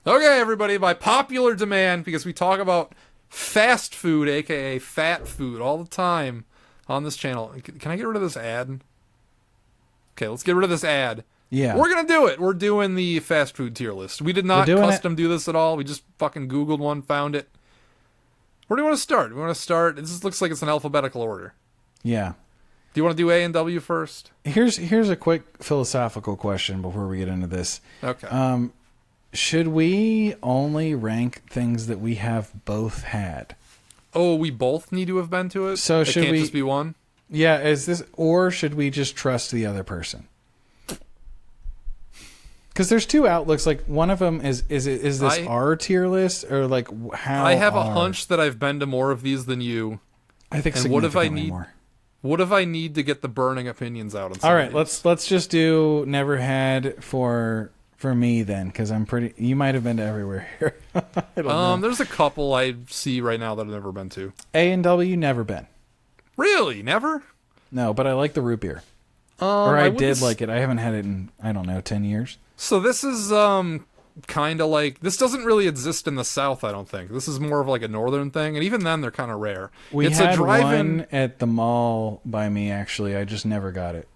Okay, everybody, by popular demand, because we talk about fast food, aka fat food, all the time on this channel. Can I get rid of this ad? Okay, let's get rid of this ad. Yeah. We're gonna do it. We're doing the fast food tier list. We did not custom do this at all. We just fucking Googled one, found it. Where do you want to start? We want to start. This looks like it's an alphabetical order. Yeah. Do you want to do A and W first? Here's a quick philosophical question before we get into this. Okay. Should we only rank things that we have both had? Oh, we both need to have been to it? So should we... It can't just be one? Yeah, or should we just trust the other person? Because there's two outlooks. Like, one of them is this our tier list, or like how? I have a hunch that I've been to more of these than you. I think. And what if I need more? What if I need to get the burning opinions out? On all right, let's just do never had for me then, because I'm pretty. You might have been to everywhere here. I don't know. There's a couple I see right now that I've never been to. A and W, never been. Really, never? No, but I like the root beer. Or I did like it. I haven't had it in 10 years. So this is kind of like, this doesn't really exist in the South, I don't think. This is more of like a northern thing, and even then they're kind of rare. It's had a drive-in one at the mall by me, actually. I just never got it.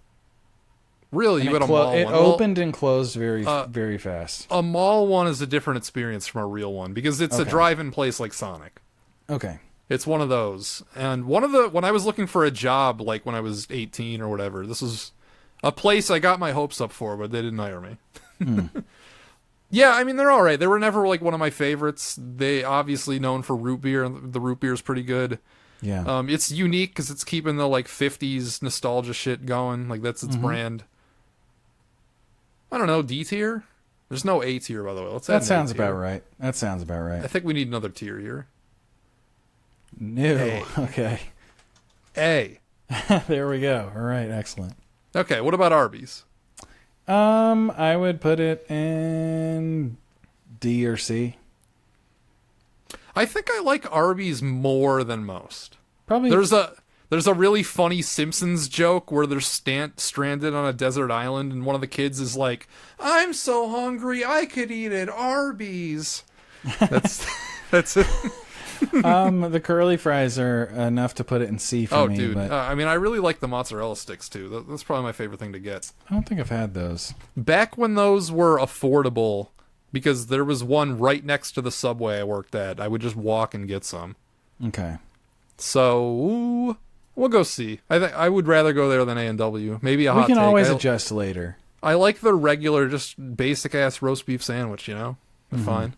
Really? You got a mall one? It opened and closed very fast. A mall one is a different experience from a real one, because it's a drive-in place like Sonic. Okay. It's one of those. And when I was looking for a job, like when I was 18 or whatever, this was a place I got my hopes up for, but they didn't hire me. Yeah, I mean, they're all right. They were never like one of my favorites. They obviously known for root beer, and the root beer is pretty good. Yeah. It's unique because it's keeping the like 50s nostalgia shit going. Like that's its brand. I don't know, D tier? There's no A tier, by the way. That sounds about right. That sounds about right. I think we need another tier here. No. A. Okay. A. There we go. All right. Excellent. Okay. What about Arby's? I would put it in D or C. I think I like Arby's more than most. Probably. There's a really funny Simpsons joke where they're stranded on a desert island, and one of the kids is like, "I'm so hungry, I could eat at Arby's." That's it. The curly fries are enough to put it in C for me. Oh, dude. But I mean, I really like the mozzarella sticks, too. That's probably my favorite thing to get. I don't think I've had those. Back when those were affordable, because there was one right next to the Subway I worked at, I would just walk and get some. Okay. So, we'll go C. I think I would rather go there than A&W. Maybe a hot take. We can always adjust later. I like the regular, just basic-ass roast beef sandwich, you know? They're fine.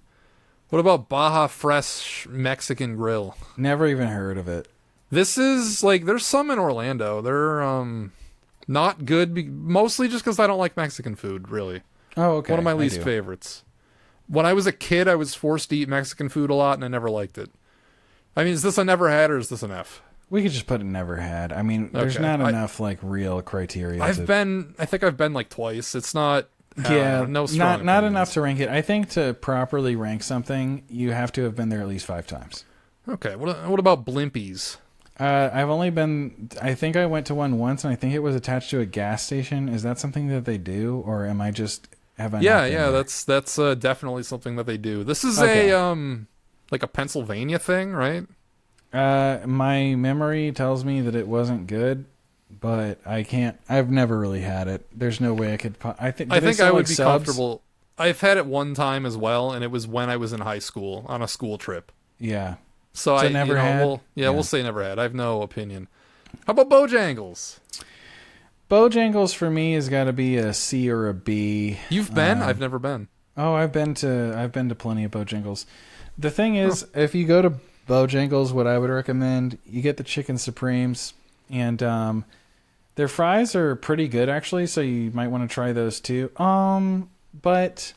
What about Baja Fresh Mexican Grill? Never even heard of it. This is, like, there's some in Orlando. They're not good, mostly just because I don't like Mexican food, really. Oh, okay. One of my least favorites. When I was a kid, I was forced to eat Mexican food a lot, and I never liked it. I mean, is this a never had, or is this an F? We could just put it never had. I mean, there's not enough, like, real criteria. I think I've been, like, twice. It's not... Yeah, no strong not enough to rank it. I think to properly rank something, you have to have been there at least 5 times. Okay, what about Blimpies? I've only been... I think I went to one once, and I think it was attached to a gas station. Is that something that they do, or am I just... Yeah, that's definitely something that they do. This is like a Pennsylvania thing, right? My memory tells me that it wasn't good. But I can't. I've never really had it. There's no way I could. I think I would be comfortable. I've had it one time as well, and it was when I was in high school on a school trip. Yeah. So I never had. We'll say never had. I have no opinion. How about Bojangles? Bojangles for me has got to be a C or a B. You've been? I've never been. Oh, I've been to plenty of Bojangles. The thing is, if you go to Bojangles, what I would recommend, you get the chicken supremes, and their fries are pretty good, actually, so you might want to try those too. But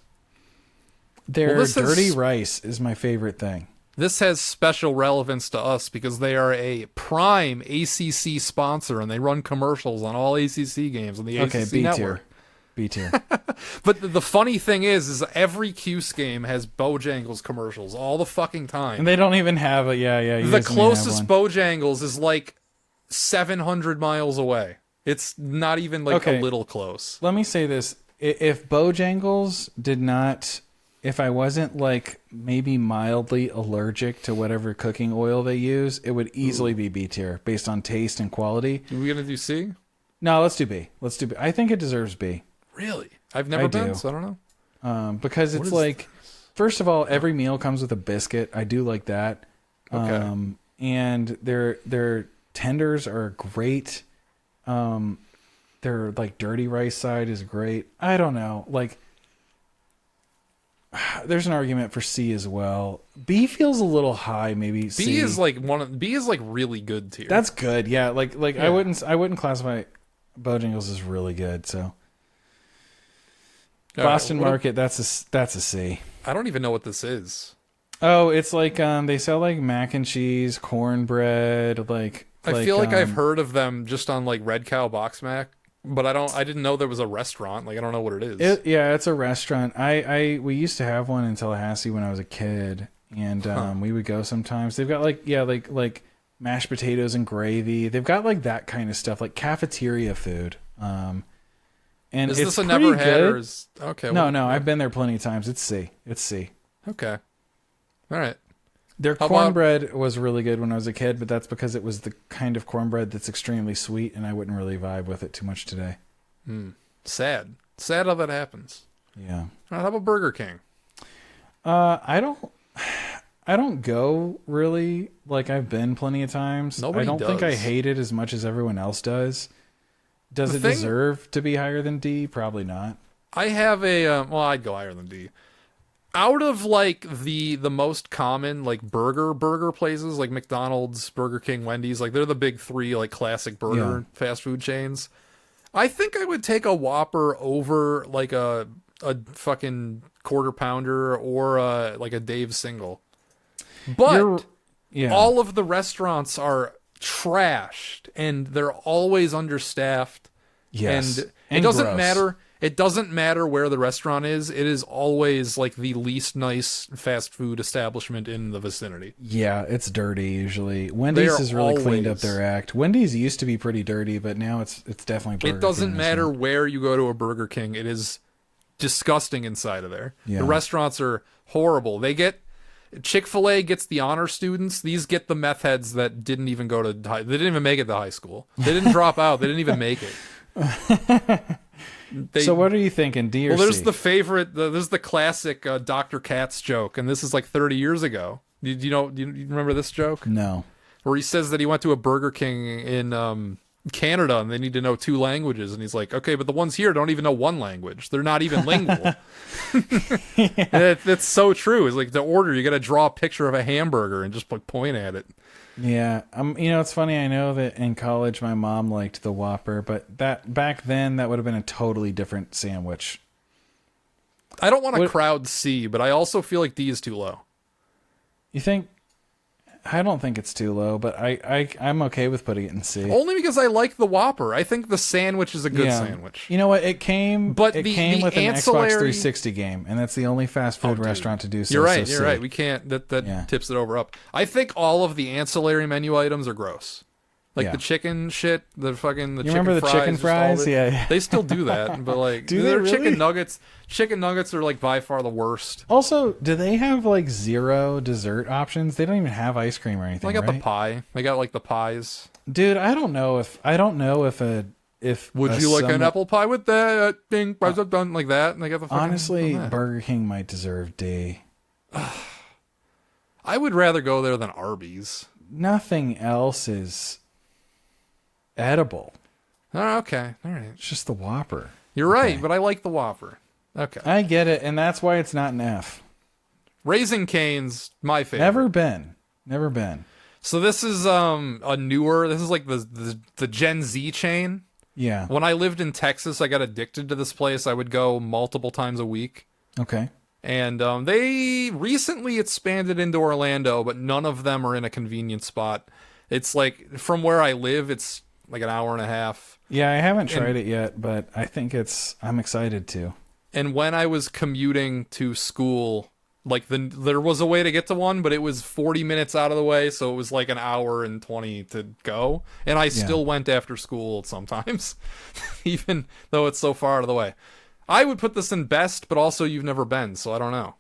their dirty rice is my favorite thing. This has special relevance to us because they are a prime ACC sponsor, and they run commercials on all ACC games on the ACC network. B tier. But the funny thing is every Cuse game has Bojangles commercials all the fucking time. And they don't even have a, the closest Bojangles is like 700 miles away. It's not even like a little close. Let me say this. If Bojangles did not if I wasn't like maybe mildly allergic to whatever cooking oil they use, it would easily be B tier based on taste and quality. Are we gonna do C? No, let's do B. Let's do B. I think it deserves B. Really? I've never been, so I don't know. Because it's like, first of all, every meal comes with a biscuit. I do like that. Okay. And their tenders are great. Their like dirty rice side is great. I don't know. Like, there's an argument for C as well. B feels a little high, maybe C. B is like really good tier. That's good. Yeah. Like Yeah. I wouldn't classify Bojangles as really good. So All Boston right, Market, that's a C. I don't even know what this is. Oh, it's like they sell like mac and cheese, cornbread, I feel like I've heard of them just on like Red Cow Box Mac, but I didn't know there was a restaurant. Like I don't know what it is. It's a restaurant. We used to have one in Tallahassee when I was a kid, and we would go sometimes. They've got like mashed potatoes and gravy. They've got like that kind of stuff, like cafeteria food. And is it's this a pretty never had good. or is okay? No, I've been there plenty of times. It's C. Okay. All right. Their How cornbread was really good when I was a kid, but that's because it was the kind of cornbread that's extremely sweet, and I wouldn't really vibe with it too much today. Sad how that happens. Yeah. All right, how about Burger King? I don't go really. Like I've been plenty of times. Nobody I don't think I does. hate it as much as everyone else does. Does The it thing- deserve to be higher than D? Probably not. I have I'd go higher than D. Out of like the most common like burger places like McDonald's, Burger King, Wendy's, like they're the big three like classic burger fast food chains. I think I would take a Whopper over like a fucking quarter pounder or like a Dave's single. But all of the restaurants are trashed and they're always understaffed. Yes. And it And doesn't gross. matter. It doesn't matter where the restaurant is. It is always like the least nice fast food establishment in the vicinity. Yeah, it's dirty usually. Wendy's has really cleaned up their act. Wendy's used to be pretty dirty, but now it's definitely Burger It doesn't King matter restaurant. where you go to a Burger King. It is disgusting inside of there. Yeah. The restaurants are horrible. Chick-fil-A gets the honor students. These get the meth heads that didn't even go to high. They didn't even make it to high school. They didn't drop out. They didn't even make it. So what are you thinking, D or Well, there's C? there's the classic Dr. Katz joke, and this is like 30 years ago. Do you remember this joke? No. Where he says that he went to a Burger King in Canada and they need to know 2 languages, and he's like, okay, but the ones here don't even know 1 language. They're not even lingual. That's so true. It's like the order, you got to draw a picture of a hamburger and just like point at it. Yeah, it's funny. I know that in college my mom liked the Whopper, but that back then that would have been a totally different sandwich. I don't want to crowd C, but I also feel like D is too low. You think? I don't think it's too low, but I'm okay with putting it in C. Only because I like the Whopper. I think the sandwich is a good sandwich. You know what? It came with an ancillary... Xbox 360 game, and that's the only fast food restaurant to do so. You're right. So You're C. right. We can't. That tips it over up. I think all of the ancillary menu items are gross. Like the chicken shit, the chicken remember the fries, chicken just all of fries? it. Yeah. They still do that, but like Do they their really? chicken nuggets. Chicken nuggets are like by far the worst. Also, do they have like 0 dessert options? They don't even have ice cream or anything. They got right? the pie. They got like the pies. Dude, I don't know if Would you like an apple pie with that thing? Done like that, and they got the. Honestly, Burger King might deserve D. I would rather go there than Arby's. Nothing else is edible. Oh, okay, all right. It's just the Whopper. You're right, but I like the Whopper. Okay, I get it, and that's why it's not an F. Raising Cane's my favorite. Never been. So this is a newer. This is like the Gen Z chain. Yeah. When I lived in Texas, I got addicted to this place. I would go multiple times a week. Okay. And they recently expanded into Orlando, but none of them are in a convenient spot. It's like from where I live, it's like an hour and a half. Yeah, I haven't tried it yet, but I think I'm excited to. And when I was commuting to school, like there was a way to get to one, but it was 40 minutes out of the way, so it was like an hour and 20 to go. And I still went after school sometimes, even though it's so far out of the way. I would put this in best, but also you've never been, so I don't know.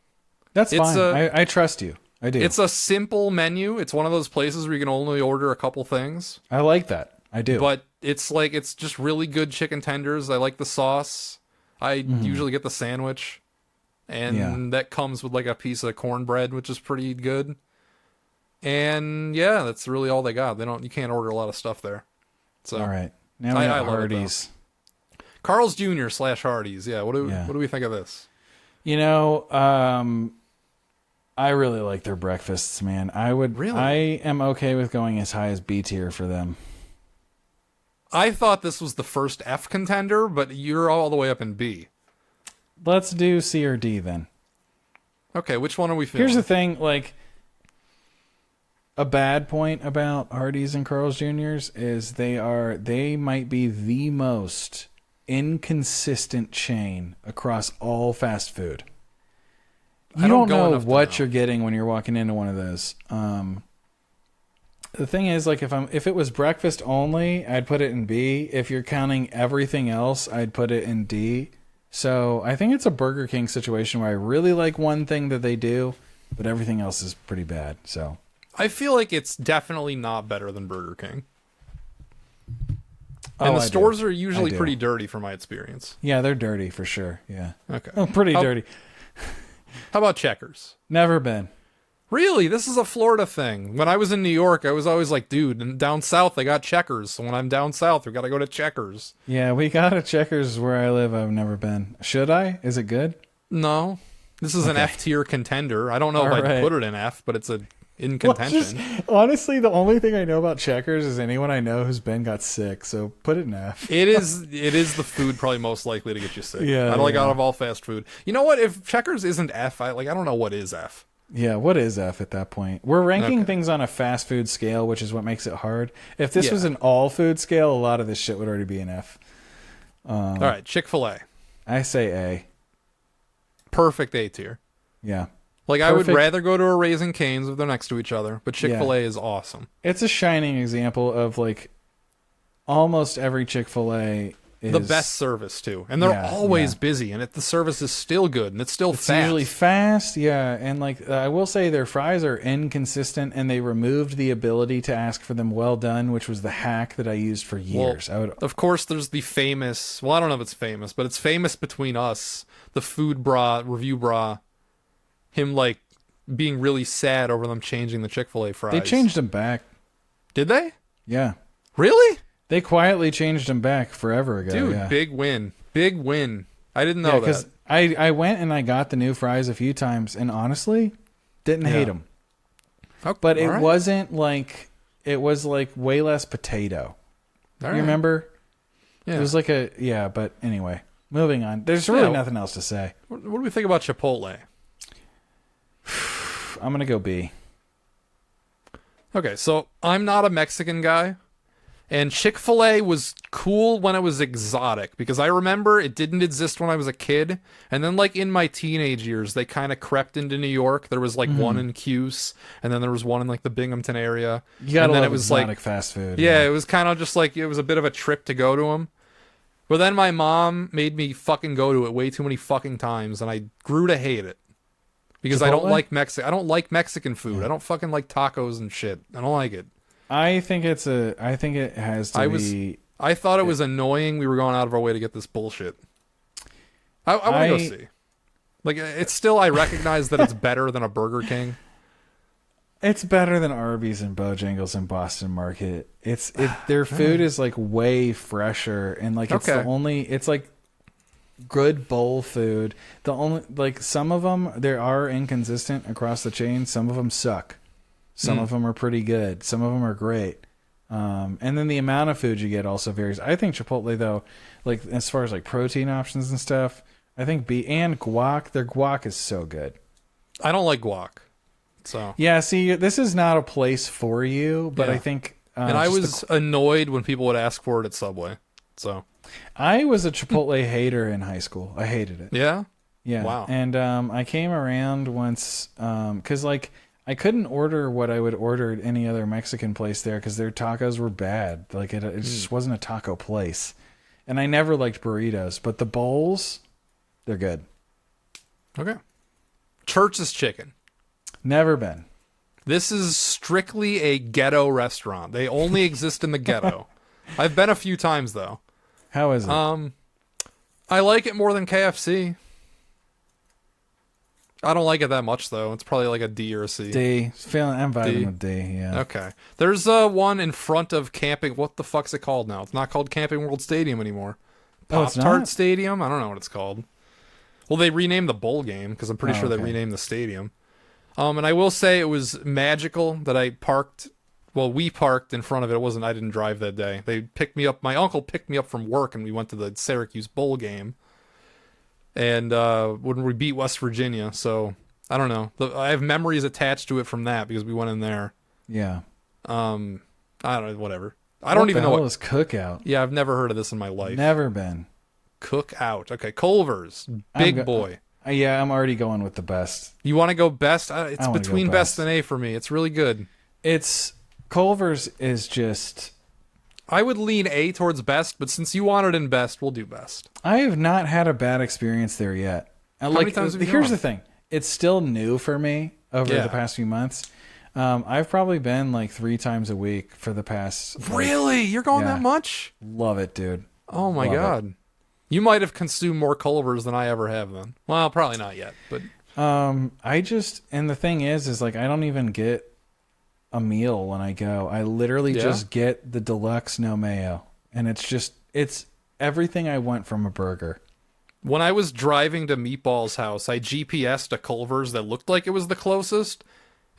That's It's fine. I trust you. I do. It's a simple menu. It's one of those places where you can only order a couple things. I like that. I do. But it's just really good chicken tenders. I like the sauce. I usually get the sandwich. And that comes with like a piece of cornbread, which is pretty good. And yeah, that's really all they got. You can't order a lot of stuff there. So all right. Now we got Hardee's. Carl's Jr. / Hardee's. Yeah. What do we think of this? You know, I really like their breakfasts, man. I am okay with going as high as B tier for them. I thought this was the first F contender, but you're all the way up in B. Let's do C or D then. Okay, which one are we feeling? Here's the thing, like, a bad point about Hardee's and Carl's Jr.'s is they might be the most inconsistent chain across all fast food. You don't know what you're getting when you're walking into one of those. The thing is, like, if it was breakfast only, I'd put it in B. If you're counting everything else, I'd put it in D. So I think it's a Burger King situation where I really like one thing that they do, but everything else is pretty bad. So I feel like it's definitely not better than Burger King. And the stores are usually pretty dirty from my experience. Yeah, they're dirty for sure. Yeah. Okay. Oh, pretty dirty. How about Checkers? Never been. Really? This is a Florida thing. When I was in New York, I was always like, dude, down south they got Checkers. So when I'm down south, we got to go to Checkers. Yeah, we got a Checkers where I live. I've never been. Should I? Is it good? No. This is an F tier contender. I don't know if I'd put it in F, but it's in contention. Honestly, the only thing I know about Checkers is anyone I know who's been got sick. So put it in F. It is the food probably most likely to get you sick. Yeah. Out of all fast food. You know what? If Checkers isn't F, I don't know what is F. Yeah, what is F at that point? We're ranking things on a fast food scale, which is what makes it hard. If this was an all food scale, a lot of this shit would already be an F. All right, Chick-fil-A. I say A. Perfect A tier. Yeah. Like, I would rather go to a Raising Cane's if they're next to each other, but Chick-fil-A is awesome. It's a shining example of, like, almost every Chick-fil-A is... the best service, too. And they're always busy, and the service is still good, and it's still fast. It's usually fast, yeah. And, like, I will say their fries are inconsistent, and they removed the ability to ask for them well done, which was the hack that I used for years. Well, of course, there's the famous... Well, I don't know if it's famous, but it's famous between us, the food bra, review bra, him, like, being really sad over them changing the Chick-fil-A fries. They changed them back. Did they? Yeah. Really? They quietly changed them back forever ago. Dude, big win. Big win. I didn't know that. Because I went and I got the new fries a few times, and honestly, didn't hate them. Okay, but it wasn't like... It was, like, way less potato. You remember? Yeah. It was like a... Yeah, but anyway. Moving on. There's really nothing else to say. What do we think about Chipotle? I'm going to go B. Okay, so I'm not a Mexican guy, and Chick-fil-A was cool when it was exotic, because I remember it didn't exist when I was a kid, and then, like, in my teenage years, they kind of crept into New York. There was, like, one in Cuse, and then there was one in, like, the Binghamton area. You gotta love it was exotic fast food. Yeah, it was kind of just, like, it was a bit of a trip to go to them. But then my mom made me fucking go to it way too many fucking times, and I grew to hate it. Because Chipotle? I don't like Mexican food. Yeah. I don't fucking like tacos and shit. I don't like it. I think it has to be... I thought it was annoying we were going out of our way to get this bullshit. I want to go see. Like, it's still, I recognize that it's better than a Burger King. It's better than Arby's and Bojangles and Boston Market. Their food is, like, way fresher, and, like, it's the only... It's, like, good bowl food. The only, like, some of them, they are inconsistent across the chain. Some of them suck. Some of them are pretty good. Some of them are great. And then the amount of food you get also varies. I think Chipotle, though, like, as far as, like, protein options and stuff, I think and guac, their guac is so good. I don't like guac. So yeah, see, this is not a place for you, but I think and I was annoyed when people would ask for it at Subway. So I was a Chipotle hater in high school. I hated it. Yeah? Yeah. Wow. And I came around once because, like, I couldn't order what I would order at any other Mexican place there because their tacos were bad. Like, it just wasn't a taco place. And I never liked burritos, but the bowls, they're good. Okay. Church's Chicken. Never been. This is strictly a ghetto restaurant. They only exist in the ghetto. I've been a few times though. How is it? I like it more than KFC. I don't like it that much though. It's probably like a D or a C. D. I'm vibing D? with D. Yeah. Okay. There's one in front of Camping. What the fuck's it called now? It's not called Camping World Stadium anymore. Oh, it's Pop-Tart not? Stadium? I don't know what it's called. Well, they renamed the bowl game because I'm pretty sure they okay. renamed the stadium. And I will say it was magical that I parked. Well, we parked in front of it. I didn't drive that day. They picked me up. My uncle picked me up from work, and we went to the Syracuse bowl game. And when we beat West Virginia, so I don't know. I have memories attached to it from that because we went in there. Yeah. I don't know. Whatever. I don't even know what was Cookout. Yeah, I've never heard of this in my life. Never been. Cookout. Okay, Culver's. Big boy. Yeah, I'm already going with the best. You want to go best? It's between best and A for me. It's really good. Culver's is just... I would lean A towards best, but since you want it in best, we'll do best. I have not had a bad experience there yet. How many times have you Here's gone? the thing. It's still new for me over the past few months. I've probably been like 3 times a week for the past... Really? You're going that much? Love it, dude. Oh my God. You might have consumed more Culver's than I ever have then. Well, probably not yet, but... and the thing is like I don't even get a meal when I go. I literally just get the deluxe no mayo. And it's everything I want from a burger. When I was driving to Meatball's house, I GPS'd a Culver's that looked like it was the closest,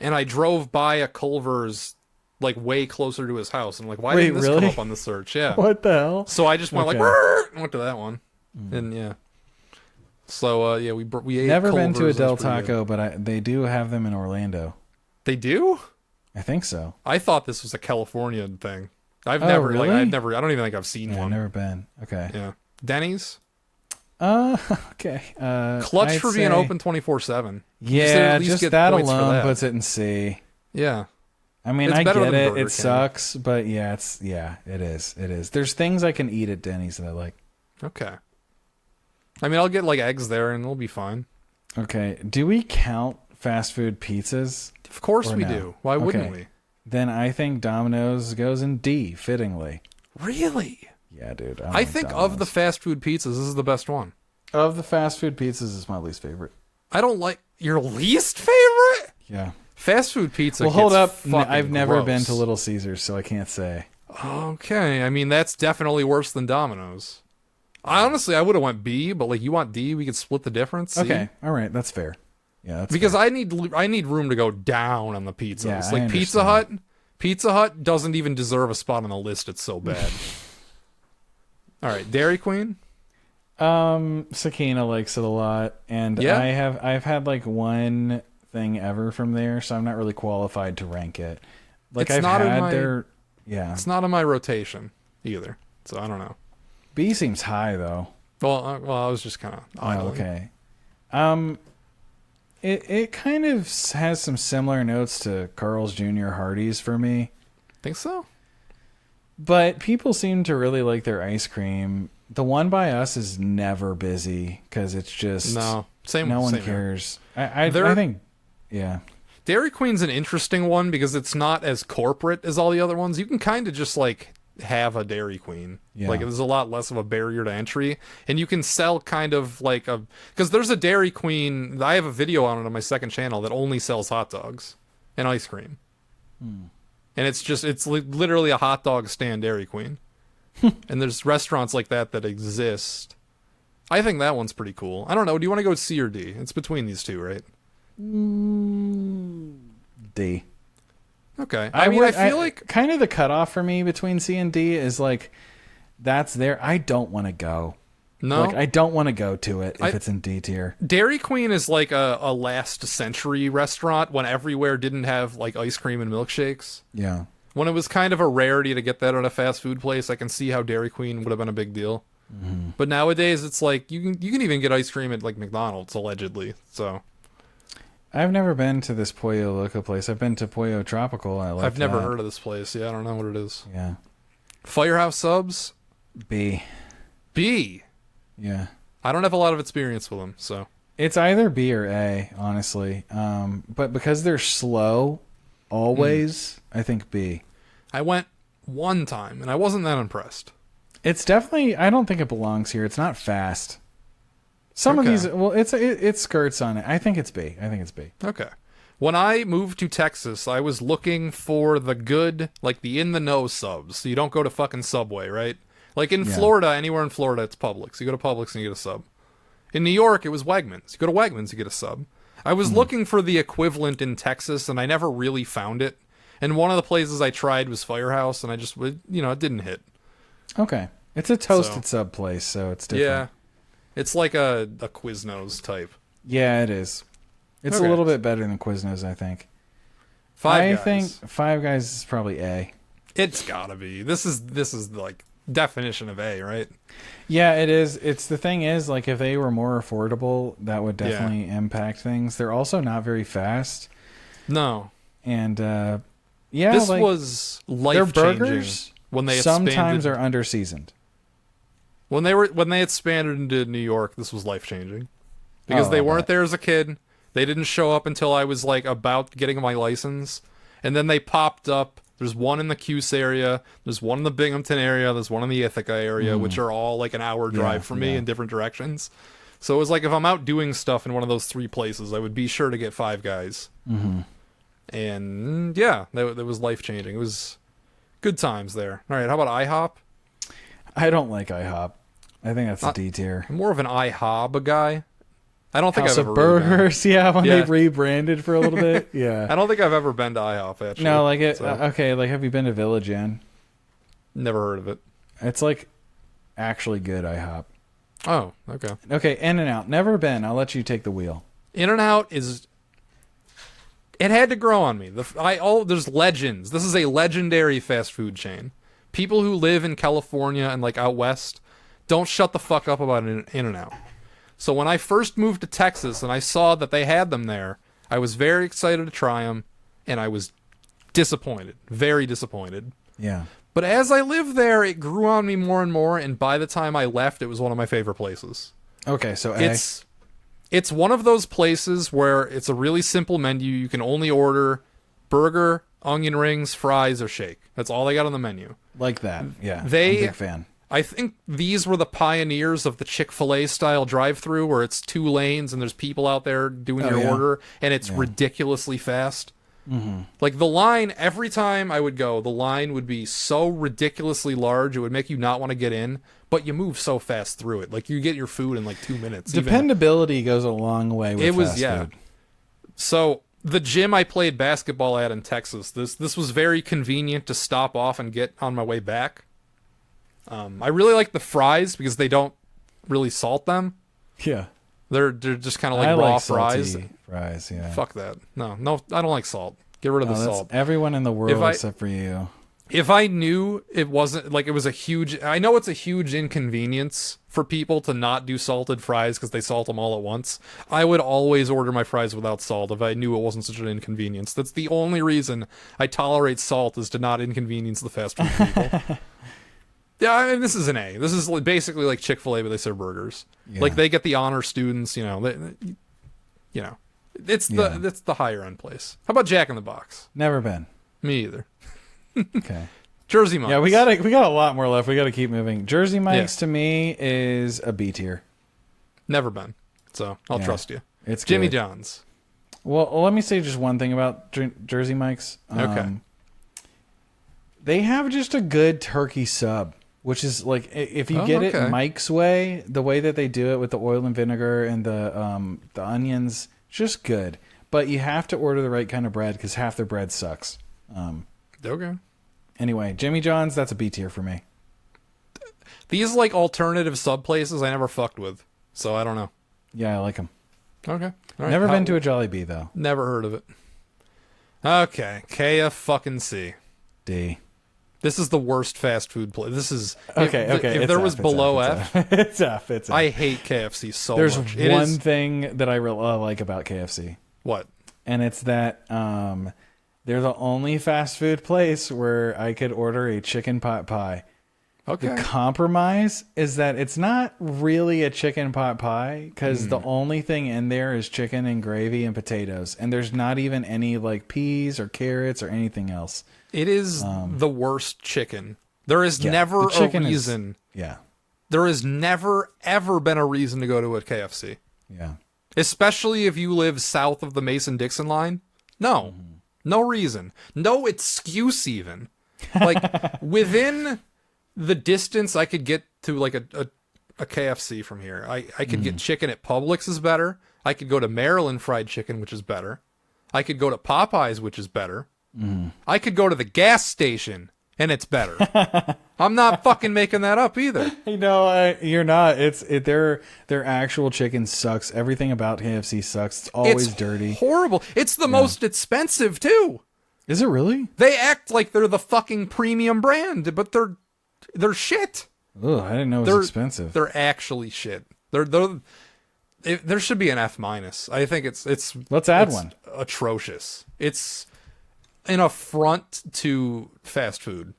and I drove by a Culver's like way closer to his house. And I'm like, why didn't this come up on the search? Yeah. What the hell? So I just went like, and went to that one. And yeah. So we ate Never Culver's. been to a Del Taco, but they do have them in Orlando. They do? I think so. I thought this was a California thing. I don't even think I've seen one. I've never been. Okay. Yeah. Denny's? Okay. Clutch for being open 24-7. Yeah, just that alone puts it in C. Yeah. I mean, It's I better get than it. Burger It King. sucks, but it is. It is. There's things I can eat at Denny's that I like. Okay. I mean, I'll get like eggs there and it'll be fine. Okay. Do we count fast food pizzas? Of course we do. Why wouldn't we? Then I think Domino's goes in D, fittingly. Really? Yeah, dude. I think of the fast food pizzas, this is the best one. Of the fast food pizzas, is my least favorite. I don't like your least favorite? Yeah. Fast food pizza. Well, hold up. fucking I've never gross. been to Little Caesars, so I can't say. Okay. I mean, that's definitely worse than Domino's. I would have went B, but like you want D, we could split the difference. C? Okay. All right. That's fair. Yeah, that's because fair. I need room to go down on the pizzas. Yeah, like I Pizza Hut doesn't even deserve a spot on the list. It's so bad. All right, Dairy Queen. Sakina likes it a lot, and I've had like one thing ever from there, so I'm not really qualified to rank it. Like It's not in my- it's not in my rotation either, so I don't know. B seems high though. Well, I was just kind of okay. It kind of has some similar notes to Carl's Jr. Hardee's for me. Think so? But people seem to really like their ice cream. The one by us is never busy because it's just no one cares. I think, yeah. Dairy Queen's an interesting one because it's not as corporate as all the other ones. You can kind of just like have a Dairy Queen. Yeah. Like there's a lot less of a barrier to entry, and you can sell kind of like because there's a Dairy Queen. I have a video on it on my second channel that only sells hot dogs and ice cream. And it's literally a hot dog stand Dairy Queen. And there's restaurants like that exist. I think that one's pretty cool. I don't know. Do you want to go C or D? It's between these two, right? D. Okay. I feel like kind of the cutoff for me between C and D is like that's there. I don't want to go. No, like I don't want to go to it if it's in D tier. Dairy Queen is like a last century restaurant when everywhere didn't have like ice cream and milkshakes. Yeah. When it was kind of a rarity to get that at a fast food place, I can see how Dairy Queen would have been a big deal. Mm-hmm. But nowadays, it's like you can even get ice cream at like McDonald's allegedly. So I've never been to this Pollo Loco place. I've been to Pollo Tropical. I've never heard of this place. Yeah, I don't know what it is. Yeah. Firehouse subs. B. B. Yeah. I don't have a lot of experience with them, so It's either B or A, honestly. But because they're slow, always, I think B. I went one time, and I wasn't that impressed. It's definitely. I don't think it belongs here. It's not fast. Some of these, well, it skirts on it. I think it's B. Okay. When I moved to Texas, I was looking for the good, like the in the know subs. So you don't go to fucking Subway, right? Like in Florida, anywhere in Florida, it's Publix. You go to Publix and you get a sub. In New York, it was Wegmans. You go to Wegmans, you get a sub. I was looking for the equivalent in Texas, and I never really found it. And one of the places I tried was Firehouse, and I just, it didn't hit. Okay. It's a toasted sub place, so it's different. Yeah. It's like a Quiznos type. Yeah, it is. It's a little bit better than Quiznos, I think. Five Guys. I think Five Guys is probably A. It's gotta be. This is like definition of A, right? Yeah, it is. It's the thing is, like, if they were more affordable, that would definitely impact things. They're also not very fast. No. And this was life changing. Their burgers when they sometimes are under seasoned. When they expanded into New York, this was life changing because they weren't there as a kid. They didn't show up until I was like about getting my license, and then they popped up. There's one in the Cuse area. There's one in the Binghamton area. There's one in the Ithaca area, which are all like an hour drive from me in different directions. So it was like if I'm out doing stuff in one of those three places, I would be sure to get Five Guys. Mm-hmm. And yeah, that was life changing. It was good times there. All right, how about IHOP? I don't like IHOP. I think that's a D tier. I'm more of an IHOB guy. I don't think House I've of ever Burgers, when they rebranded for a little bit. Yeah. I don't think I've ever been to IHOP, actually. No, like okay, like have you been to Village Inn? Never heard of it. It's like actually good IHOP. Oh, okay. Okay, In-N-Out. Never been. I'll let you take the wheel. In-N-Out is... It had to grow on me. There's legends. This is a legendary fast food chain. People who live in California and like out west don't shut the fuck up about In-N-Out. So when I first moved to Texas and I saw that they had them there, I was very excited to try them, and I was disappointed. Very disappointed. Yeah. But as I lived there, it grew on me more and more, and by the time I left, it was one of my favorite places. Okay, so A. It's one of those places where it's a really simple menu. You can only order burger, onion rings, fries, or shake. That's all they got on the menu. Like that, yeah. I'm a big fan. I think these were the pioneers of the Chick-fil-A style drive-thru where it's 2 lanes and there's people out there doing your order, and it's ridiculously fast. Mm-hmm. Like the line, every time I would go, the line would be so ridiculously large, it would make you not want to get in, but you move so fast through it. Like you get your food in like 2 minutes. Dependability goes a long way with fast food. So the gym I played basketball at in Texas, this was very convenient to stop off and get on my way back. I really like the fries because they don't really salt them. Yeah. They're just kind of like raw fries. Fries, yeah. Fuck that. No, I don't like salt. Get rid of the salt. Everyone in the world except for you. If I knew it wasn't like it was a huge, I know it's a huge inconvenience for people to not do salted fries because they salt them all at once. I would always order my fries without salt if I knew it wasn't such an inconvenience. That's the only reason I tolerate salt, is to not inconvenience the fast food people. Yeah, I mean, this is an A. This is basically like Chick-fil-A, but they serve burgers. Yeah. Like they get the honor students, it's the higher end place. How about Jack in the Box? Never been. Me either. Okay. Jersey Mike's. Yeah, we got a lot more left. We got to keep moving. Jersey Mike's to me is a B tier. Never been, so I'll trust you. It's Jimmy good. John's. Well, let me say just one thing about Jersey Mike's. Okay. They have just a good turkey sub, which is like if you get it Mike's way, the way that they do it with the oil and vinegar and the onions, just good. But you have to order the right kind of bread because half their bread sucks. Okay. Anyway, Jimmy John's, that's a B tier for me. These like alternative sub places I never fucked with, so I don't know. Yeah, I like them. Okay. All right. Never been to a Jollibee though. Never heard of it. Okay, KFC. D. This is the worst fast food place. This is okay. If there was below F, it's F. It's F. I hate KFC so much. There's one thing that I really like about KFC. What? And it's that they're the only fast food place where I could order a chicken pot pie. Okay. The compromise is that it's not really a chicken pot pie because the only thing in there is chicken and gravy and potatoes. And there's not even any like peas or carrots or anything else. It is the worst chicken. There is never the a reason. Yeah. There has never, ever been a reason to go to a KFC. Yeah. Especially if you live south of the Mason-Dixon line. No. No reason. No excuse even. Like, within the distance I could get to, like, a KFC from here. I could get chicken at Publix is better. I could go to Maryland Fried Chicken, which is better. I could go to Popeyes, which is better. I could go to the gas station, and it's better. I'm not fucking making that up either. No, you're not. Their actual chicken sucks. Everything about KFC sucks. It's always dirty. Horrible. It's the most expensive too. Is it really? They act like they're the fucking premium brand, but they're shit. Oh, I didn't know it was expensive. They're actually shit. There should be an F-. I think it's Let's add one. Atrocious. It's an affront to fast food.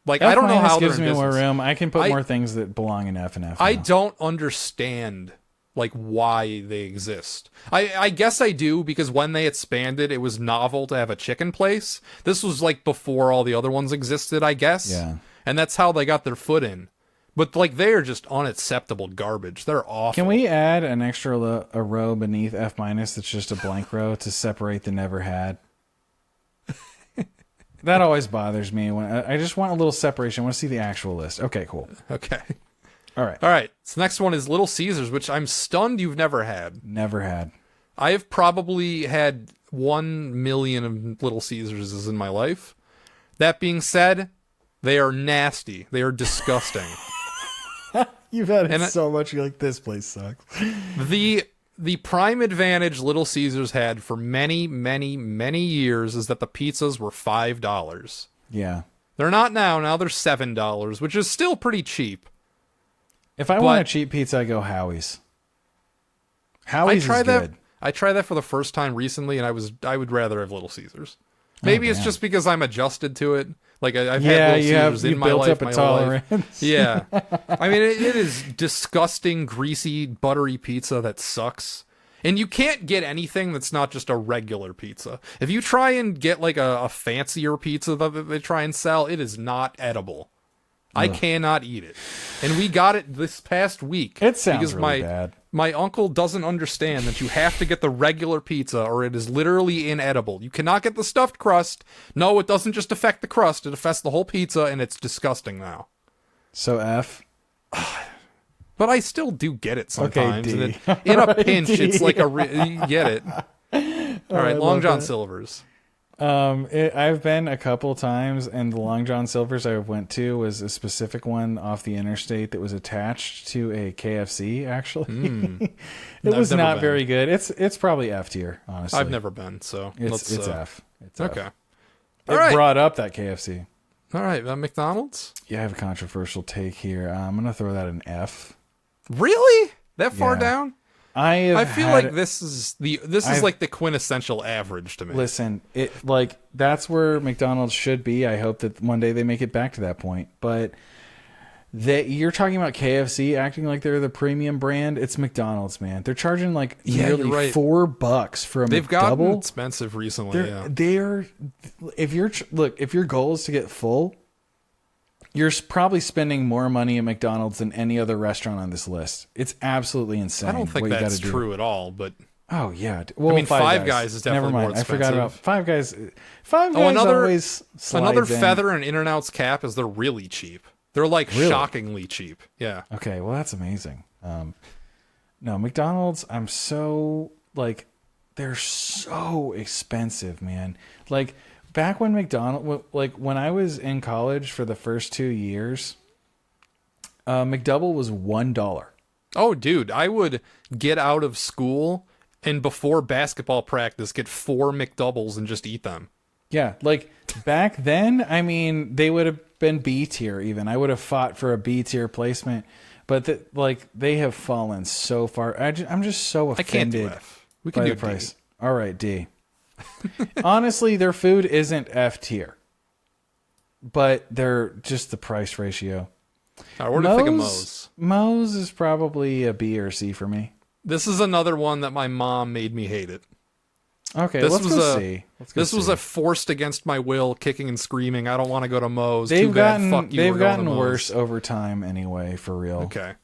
Like, F- I don't know how gives they're me in more business. room. I can put more things that belong in F and F. I don't understand like why they exist. I guess I do, because when they expanded, it was novel to have a chicken place. This was like before all the other ones existed, I guess. Yeah. And that's how they got their foot in. But like, they are just unacceptable garbage. They're awful. Can we add an extra a row beneath F- that's just a blank row to separate the never had? That always bothers me. When I just want a little separation. I want to see the actual list. Okay, cool. Okay. All right. All right. So next one is Little Caesars, which I'm stunned you've never had. Never had. I have probably had 1 million of Little Caesars in my life. That being said, they are nasty. They are disgusting. You've had it so much. You're like, this place sucks. The prime advantage Little Caesars had for many, many, many years is that the pizzas were $5. Yeah. They're not now. Now they're $7, which is still pretty cheap. If I want a cheap pizza, I go Howie's. Howie's is good. I tried that for the first time recently, and I would rather have Little Caesars. Maybe it's just because I'm adjusted to it. Like, I've had Little Caesars in my life. You built up a tolerance. Yeah. I mean, it is disgusting, greasy, buttery pizza that sucks. And you can't get anything that's not just a regular pizza. If you try and get like a fancier pizza that they try and sell, it is not edible. I cannot eat it. And we got it this past week. It sounds because really bad. My uncle doesn't understand that you have to get the regular pizza or it is literally inedible. You cannot get the stuffed crust. No, it doesn't just affect the crust. It affects the whole pizza, and it's disgusting now. So F? But I still do get it sometimes. Okay, And D. in a pinch, it's like you get it. All right, Long John Silver's. I've been a couple times, and the Long John Silver's I went to was a specific one off the interstate that was attached to a KFC. Actually, it was not very good. It's probably F tier, honestly. I've never been, so it's F. It's okay. F. All right. Brought up that KFC. All right, McDonald's. Yeah, I have a controversial take here. I'm gonna throw that an F. Really? That far down? I feel like this is like the quintessential average to me. Listen, that's where McDonald's should be. I hope that one day they make it back to that point. But you're talking about KFC acting like they're the premium brand. It's McDonald's, man. They're charging like nearly $4 for a They've McDouble. gotten expensive recently. They're if your goal is to get full, you're probably spending more money at McDonald's than any other restaurant on this list. It's absolutely insane. I don't think that's true at all, but... Oh, yeah. Well, I mean, Five Guys is definitely more expensive. I forgot about Five Guys. Five Guys always slides another in. feather in In-N-Out's cap is they're really cheap. They're like shockingly cheap. Yeah. Okay, well, that's amazing. No, McDonald's, I'm so... Like, they're so expensive, man. Like... Back when when I was in college for the first 2 years, McDouble was $1. Oh, dude, I would get out of school and before basketball practice get 4 McDoubles and just eat them. Yeah, like back then, I mean, they would have been B tier even. I would have fought for a B tier placement, but they have fallen so far. I'm just so offended. I can't do F. We can do the price. D. All right, D. Honestly, their food isn't F tier, but they're just the price ratio. All right, what do you think of Moe's? Moe's is probably a B or C for me. This is another one that my mom made me hate it. Okay, this let's was go C. This was a forced against my will, kicking and screaming. I don't want to go to Moe's. They've Too bad. gotten Fuck you. they've gotten worse over time anyway, for real. Okay.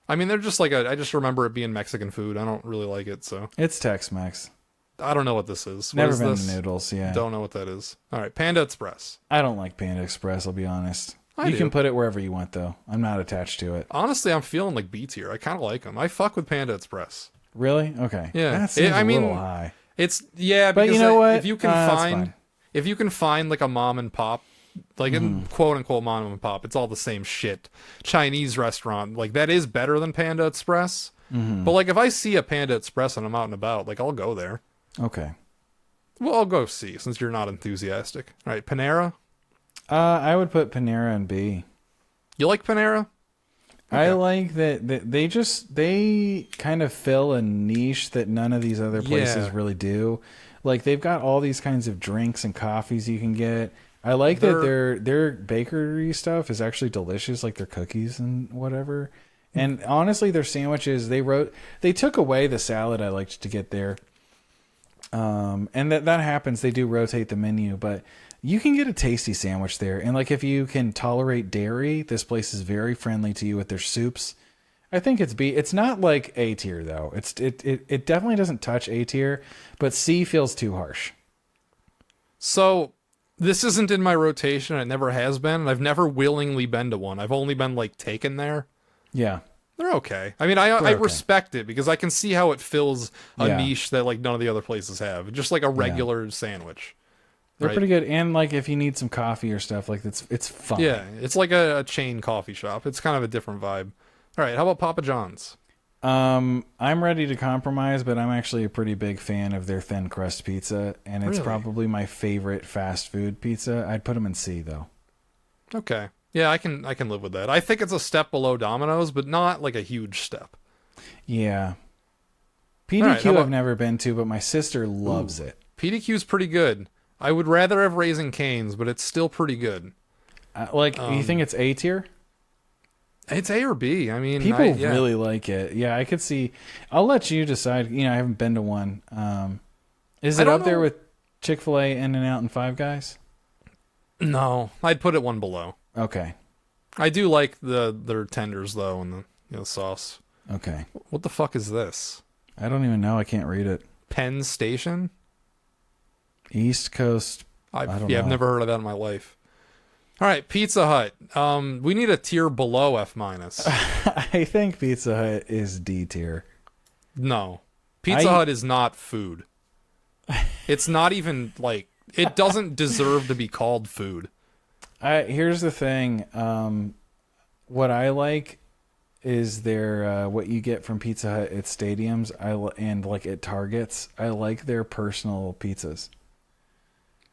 I mean, they're just like I just remember it being Mexican food. I don't really like it, so. It's Tex-Mex. I don't know what this is. Never what is been this? to noodles, yeah. Don't know what that is. All right, Panda Express. I don't like Panda Express, I'll be honest. I you do. can put it wherever you want, though. I'm not attached to it. Honestly, I'm feeling like B tier. I kind of like them. I fuck with Panda Express. Really? Okay. Yeah. That seems a little high. It's because but you know what? If you can find like a mom and pop, like in quote unquote mom and pop, it's all the same shit. Chinese restaurant, like that is better than Panda Express. But like if I see a Panda Express and I'm out and about, like I'll go there. Okay. Well, I'll go see since you're not enthusiastic. All right, Panera. I would put Panera in B. You like Panera? Okay. I like that they kind of fill a niche that none of these other places really do. Like they've got all these kinds of drinks and coffees you can get. I like that their bakery stuff is actually delicious, like their cookies and whatever. And honestly, their sandwiches, they took away the salad I liked to get there. And that happens. They do rotate the menu, but you can get a tasty sandwich there. And like if you can tolerate dairy, this place is very friendly to you with their soups. I think it's B. It's not like A tier though. It definitely doesn't touch A tier, but C feels too harsh. So this isn't in my rotation. It never has been. And I've never willingly been to one. I've only been like taken there. Yeah. They're okay. I mean, I respect it because I can see how it fills a niche that like none of the other places have. Just like a regular sandwich. They're pretty good. And like if you need some coffee or stuff, like it's fun. Yeah, it's like a chain coffee shop. It's kind of a different vibe. All right, how about Papa John's? I'm ready to compromise, but I'm actually a pretty big fan of their thin crust pizza, and it's probably my favorite fast food pizza. I'd put them in C though. Okay. Yeah, I can live with that. I think it's a step below Domino's, but not like a huge step. Yeah. PDQ I've never been to, but my sister loves it. PDQ's pretty good. I would rather have Raising Cane's, but it's still pretty good. You think it's A tier? It's A or B. I mean, people really like it. Yeah, I could see. I'll let you decide. You know, I haven't been to one. Is it up there with Chick-fil-A, In-N-Out, and Five Guys? No, I'd put it one below. Okay. I do like their tenders though, and the sauce. Okay. What the fuck is this? I don't even know. I can't read it. Penn Station? East Coast. I don't know. I've never heard of that in my life. All right, Pizza Hut. We need a tier below F-. I think Pizza Hut is D tier. No. Pizza Hut is not food. It's not even like it doesn't deserve to be called food. Here's the thing. What I like is their what you get from Pizza Hut at stadiums. And like at Targets. I like their personal pizzas.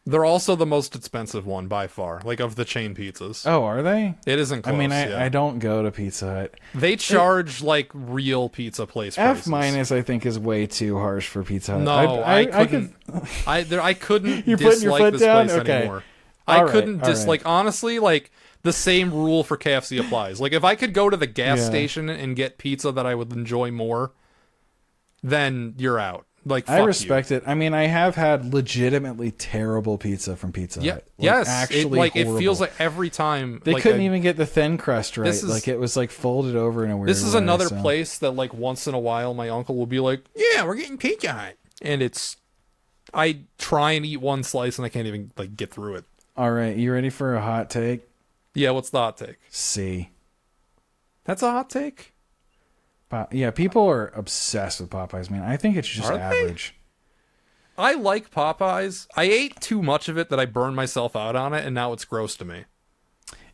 They're also the most expensive one by far, like of the chain pizzas. Oh, are they? It isn't close. I mean, I don't go to Pizza Hut. They charge like real pizza place prices. F-, I think, is way too harsh for Pizza Hut. No, I couldn't. I couldn't You're putting your dislike foot this down? place Okay. anymore. I couldn't right. honestly, like the same rule for KFC applies. Like if I could go to the gas station and get pizza that I would enjoy more, then you're out. Like fuck I respect it. I mean, I have had legitimately terrible pizza from Pizza Hut. Like, yes, actually, it feels like every time they couldn't even get the thin crust right. Like it was like folded over in a weird way. This is another place that like once in a while my uncle will be like, "Yeah, we're getting Pizza Hut," and I try and eat one slice and I can't even like get through it. All right, you ready for a hot take? Yeah, what's the hot take? C. That's a hot take? Yeah, people are obsessed with Popeyes, man. I think it's just average. I like Popeyes. I ate too much of it that I burned myself out on it, and now it's gross to me.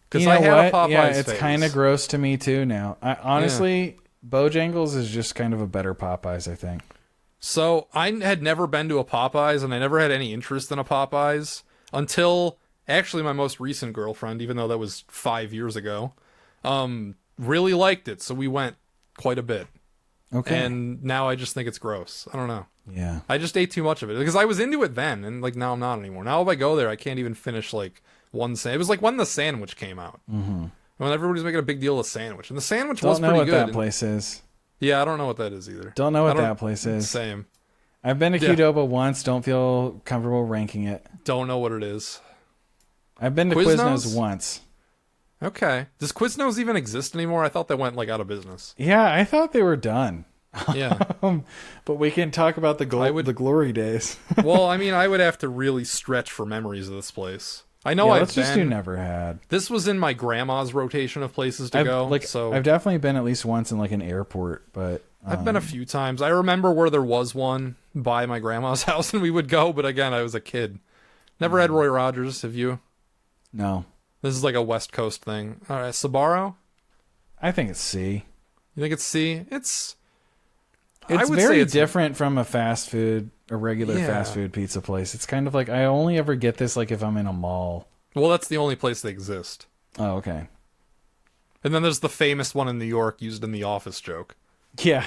Because I had a Popeyes Yeah, it's phase. kind of gross to me too now. Honestly, Bojangles is just kind of a better Popeyes, I think. So I had never been to a Popeyes, and I never had any interest in a Popeyes until actually my most recent girlfriend, even though that was 5 years ago, really liked it. So we went quite a bit. Okay. And now I just think it's gross. I don't know. Yeah. I just ate too much of it because I was into it then, and like now I'm not anymore. Now if I go there, I can't even finish like one sandwich. It was like when the sandwich came out. Mm-hmm. When everybody's making a big deal of the sandwich. And the sandwich Don't was know pretty what good. that place is. Yeah, I don't know what that is either. Don't know what that place is. Same. I've been to Yeah. Qdoba once. Don't feel comfortable ranking it. Don't know what it is. I've been to Quiznos once. Okay. Does Quiznos even exist anymore? I thought they went like out of business. Yeah, I thought they were done. Yeah. But we can talk about the glory days. Well, I mean, I would have to really stretch for memories of this place. I know let's just do never had. This was in my grandma's rotation of places to go. So I've definitely been at least once in like an airport, but I've been a few times. I remember where there was one by my grandma's house and we would go, but again, I was a kid. Never had Roy Rogers, have you? No. This is like a West Coast thing. All right, Sbarro? I think it's C. You think it's C? It's very different from a regular fast food pizza place. It's kind of like, I only ever get this like if I'm in a mall. Well, that's the only place they exist. Oh, okay. And then there's the famous one in New York used in The Office joke. Yeah.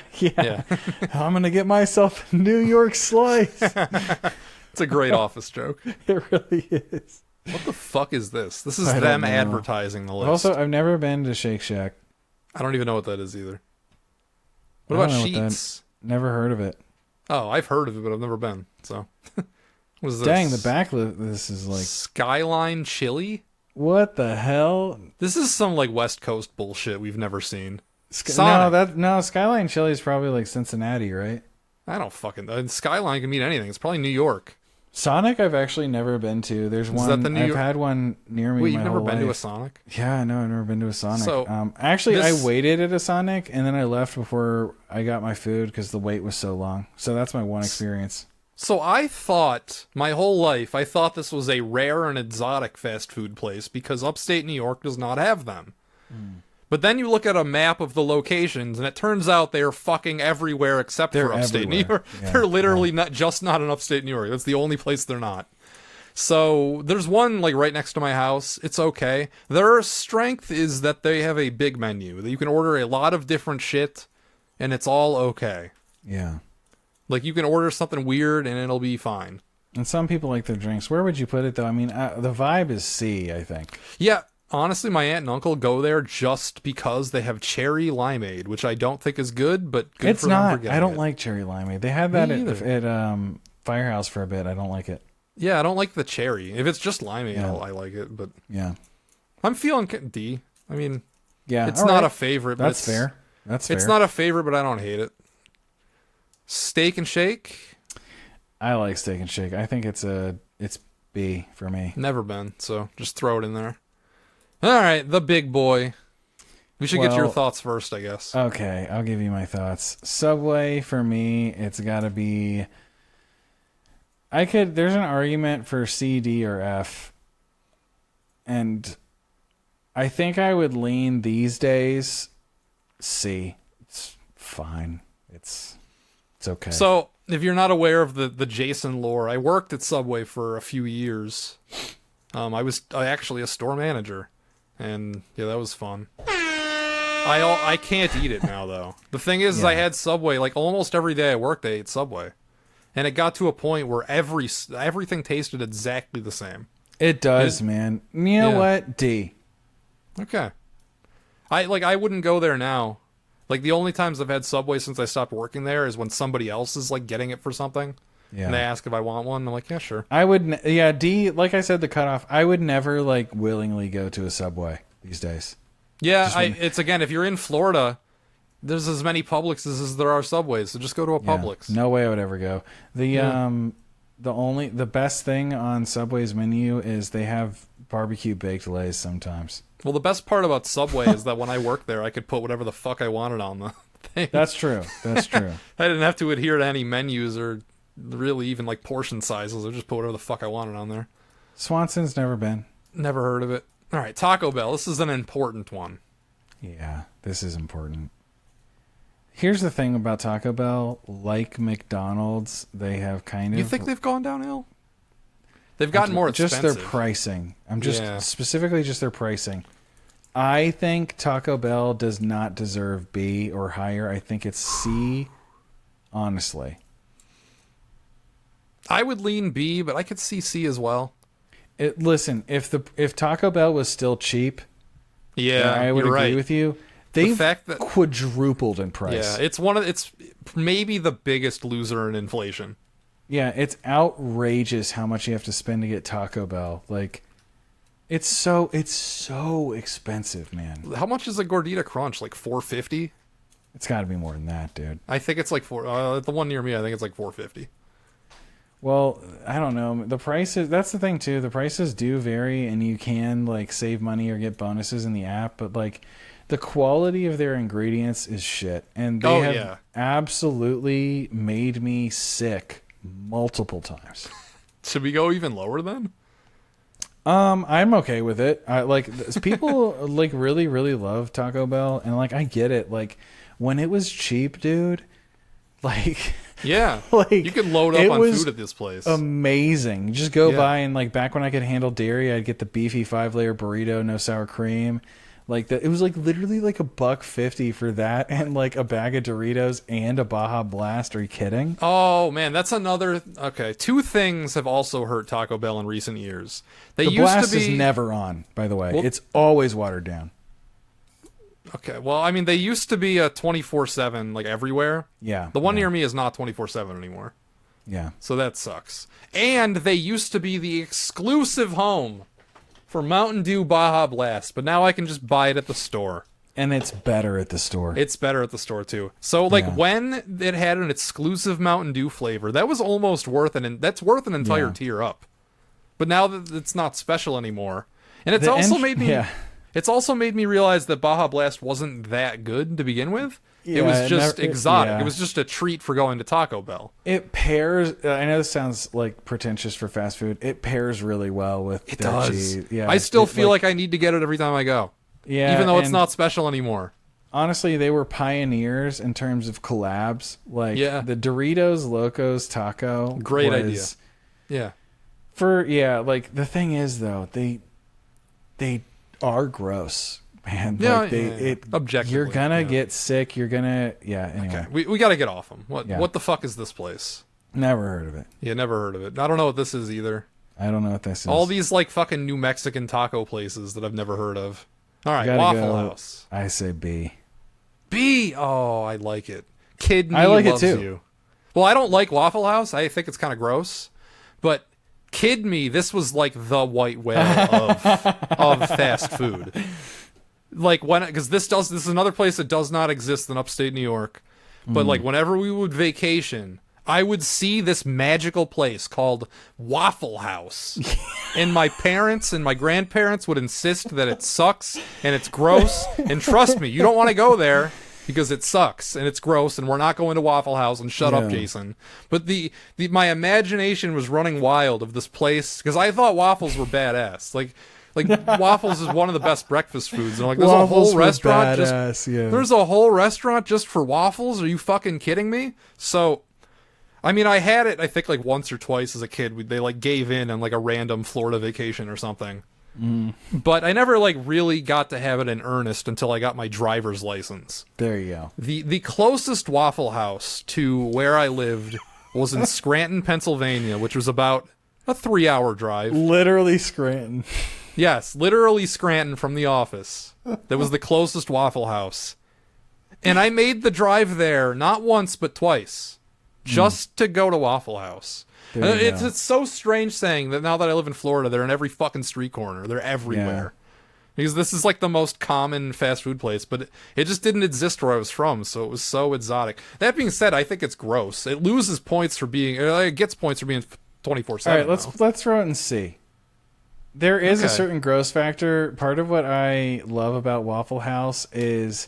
I'm going to get myself a New York slice. It's a great Office joke. It really is. What the fuck is this? This is them advertising the list. Also, I've never been to Shake Shack. I don't even know what that is either. What about Sheets? Never heard of it. Oh, I've heard of it, but I've never been. So, what is this? Dang, the back of this is like Skyline Chili. What the hell? This is some like West Coast bullshit we've never seen. No, Skyline Chili is probably like Cincinnati, right? I don't fucking. Skyline can mean anything. It's probably New York. Sonic, I've actually never been to. There's one. That the I've had one near me. Wait, you've my never whole been life. to a Sonic? Yeah, no, I've never been to a Sonic. So, actually, I waited at a Sonic and then I left before I got my food because the wait was so long. So that's my one experience. So I thought my whole life, I thought this was a rare and exotic fast food place because upstate New York does not have them. But then you look at a map of the locations, and it turns out they're fucking everywhere except for upstate New York. Yeah, they're literally not in upstate New York. That's the only place they're not. So there's one like right next to my house. It's okay. Their strength is that they have a big menu that you can order a lot of different shit, and it's all okay. Yeah. Like you can order something weird and it'll be fine. And some people like their drinks. Where would you put it though? I mean, the vibe is C, I think. Yeah. Honestly, my aunt and uncle go there just because they have cherry limeade, which I don't think is good, but good it's for them not. for getting I don't it. like cherry limeade. They had that at Firehouse for a bit. I don't like it. Yeah, I don't like the cherry. If it's just limeade, I like it. But yeah, I'm feeling D. I mean, yeah, it's not a favorite. But That's fair. That's fair. It's not a favorite, but I don't hate it. Steak and Shake. I like Steak and Shake. I think it's B for me. Never been, so just throw it in there. All right, the big boy. We should get your thoughts first, I guess. Okay, I'll give you my thoughts. Subway, for me, it's got to be... There's an argument for C, D, or F. And I think I would lean these days C. It's fine. It's okay. So, if you're not aware of the Jason lore, I worked at Subway for a few years. I was actually a store manager. And yeah, that was fun. I can't eat it now though. The thing is, I had Subway like almost every day I worked. I ate Subway, and it got to a point where everything tasted exactly the same. It does, man. You know what? D. Okay. I wouldn't go there now. Like the only times I've had Subway since I stopped working there is when somebody else is like getting it for something. Yeah. And they ask if I want one. I'm like, yeah, sure. I would, D, like I said, the cutoff, I would never, like, willingly go to a Subway these days. Yeah, it's, again, if you're in Florida, there's as many Publixes as there are Subways, so just go to a Publix. No way I would ever go. The best thing on Subway's menu is they have barbecue baked lays sometimes. Well, the best part about Subway is that when I worked there, I could put whatever the fuck I wanted on the thing. That's true. That's true. I didn't have to adhere to any menus or really even like portion sizes. I just put whatever the fuck I wanted on there. Swanson's never been. Never heard of it. All right, Taco Bell. This is an important one. Yeah, this is important. Here's the thing about Taco Bell. Like McDonald's, they have kind of... You think they've gone downhill? They've gotten more expensive. Just their pricing. Specifically just their pricing. I think Taco Bell does not deserve B or higher. I think it's C, honestly. I would lean B, but I could see C as well. Listen, if Taco Bell was still cheap, Yeah, I would you're agree right. with you. They've fact that- quadrupled in price. Yeah, it's maybe the biggest loser in inflation. Yeah, it's outrageous how much you have to spend to get Taco Bell. Like, it's so expensive, man. How much is a gordita crunch? Like $4.50? It's got to be more than that, dude. I think it's like the one near me, I think it's like $4.50. Well, I don't know. The prices, that's the thing too. The prices do vary, and you can like save money or get bonuses in the app, but like the quality of their ingredients is shit. And they have absolutely made me sick multiple times. Should we go even lower then? I'm okay with it. I like people like really, really love Taco Bell, and like I get it. Like when it was cheap, dude, like yeah, like you could load up on food at this place. Amazing. Just go by and like back when I could handle dairy, I'd get the beefy 5-layer burrito, no sour cream. Like that, it was like literally like $1.50 for that, and like a bag of Doritos and a Baja Blast. Are you kidding? Oh man, that's another. Okay, two things have also hurt Taco Bell in recent years. They The used Blast to be is never on, by the way. Well, it's always watered down. Okay, well, I mean, they used to be a 24/7 like everywhere. Yeah. The one near me is not 24/7 anymore. Yeah. So that sucks. And they used to be the exclusive home for Mountain Dew Baja Blast, but now I can just buy it at the store. And it's better at the store. It's better at the store too. So like when it had an exclusive Mountain Dew flavor, that was almost worth that's worth an entire tier up. But now that it's not special anymore, and it's it's also made me realize that Baja Blast wasn't that good to begin with. It was just exotic. It was just a treat for going to Taco Bell. It pairs. I know this sounds like pretentious for fast food. It pairs really well with it their does. cheese. Yeah, I still feel like I need to get it every time I go. Yeah, even though it's not special anymore. Honestly, they were pioneers in terms of collabs. Like the Doritos Locos Taco. Great idea. Yeah. Like the thing is though, they are gross. Man, yeah, like objectively, you're gonna get sick. You're gonna, anyway. Okay, we got to get off them. What the fuck is this place? Never heard of it. Yeah, never heard of it. I don't know what this is either. I don't know what this is. All these like fucking New Mexican taco places that I've never heard of. All right, Waffle House. I say B. B. Oh, I like it. Kid me I like loves it too. You. Well, I don't like Waffle House. I think it's kind of gross, but. Kid me, this was like the white whale of fast food. Like because this is another place that does not exist in upstate New York. But like whenever we would vacation, I would see this magical place called Waffle House. And my parents and my grandparents would insist that it sucks and it's gross. And trust me, you don't want to go there. Because it sucks and it's gross and we're not going to Waffle House and shut up, Jason. But my imagination was running wild of this place because I thought waffles were badass. Like waffles is one of the best breakfast foods. And like there's a whole restaurant there's a whole restaurant just for waffles. Are you fucking kidding me? So I mean, I had it I think like once or twice as a kid. They like gave in on like a random Florida vacation or something. But I never like really got to have it in earnest until I got my driver's license. There you go. The closest Waffle House to where I lived was in Scranton, Pennsylvania, which was about a 3-hour drive. Literally Scranton. Yes, literally Scranton from the office. That was the closest Waffle House. And I made the drive there not once but twice just to go to Waffle House. It's so strange saying that now that I live in Florida, they're in every fucking street corner. They're everywhere. Because this is like the most common fast food place, but it just didn't exist where I was from, so it was so exotic. That being said, I think it's gross. It loses points for being, it gets points for being 24/7. All right, let's throw it and see. There is a certain gross factor. Part of what I love about Waffle House is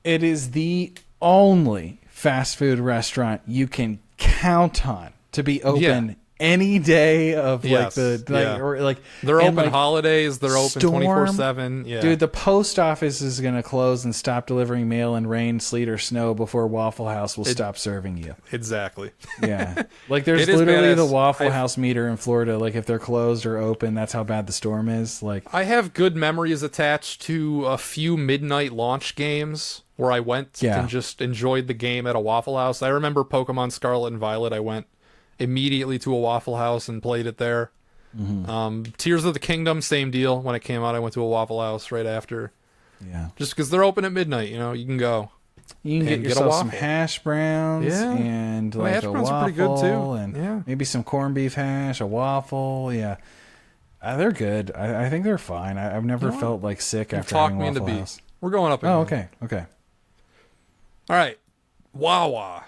it is the only fast food restaurant you can count on to be open any day of or like they're open holidays, they're open 24/7. Yeah. Dude, the post office is going to close and stop delivering mail in rain, sleet, or snow before Waffle House will stop serving you. Exactly. Yeah. Like there's literally the Waffle House meter in Florida. Like if they're closed or open, that's how bad the storm is. Like I have good memories attached to a few midnight launch games where I went and just enjoyed the game at a Waffle House. I remember Pokemon Scarlet and Violet. I went immediately to a Waffle House and played it there. Tears of the Kingdom, same deal. When it came out, I went to a Waffle House right after. Yeah. Just because they're open at midnight, you know, you can go. You can get yourself some hash browns and like hash browns are pretty good too. And maybe some corned beef hash, a waffle. Yeah. They're good. I think they're fine. I've never felt like sick after having Waffle House. We're going up again. Oh, okay. Okay. All right. Wawa.